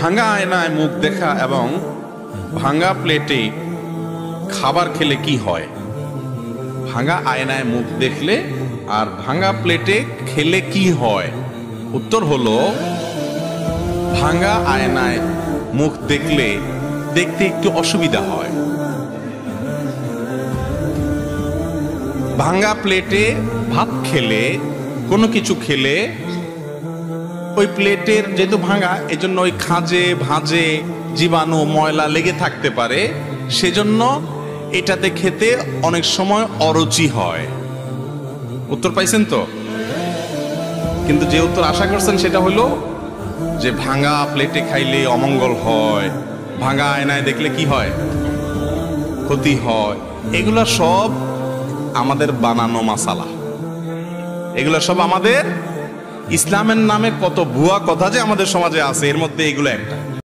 ভাঙা আয়নায় মুখ দেখা এবং ভাঙা প্লেটে খাবার খেলে কি হয়? ভাঙা আয়নায় মুখ দেখলে আর ভাঙা প্লেটে খেলে কি হয়? উত্তর হলো, ভাঙা আয়নায় মুখ দেখলে দেখতে একটু অসুবিধা হয়। ভাঙা প্লেটে ভাত খেলে, কোনো কিছু খেলে, ওই প্লেটের যেহেতু ভাঙা, এজন্য ওই খাঁজে ভাঁজে জীবাণু ময়লা লেগে থাকতে পারে, সেজন্য এটাতে খেতে অনেক সময় অরুচি হয়। উত্তর পাইছেন তো? কিন্তু যে উত্তর আশা করছেন সেটা হলো যে ভাঙা প্লেটে খাইলে অমঙ্গল হয়, ভাঙা আয়নায় দেখলে কি হয়? ক্ষতি হয়। এগুলা সব আমাদের বানানো মাসালা, এগুলা সব আমাদের ইসলামের নামে কত ভুয়া কথা যে আমাদের সমাজে আছে, এর মধ্যে এগুলো একটা।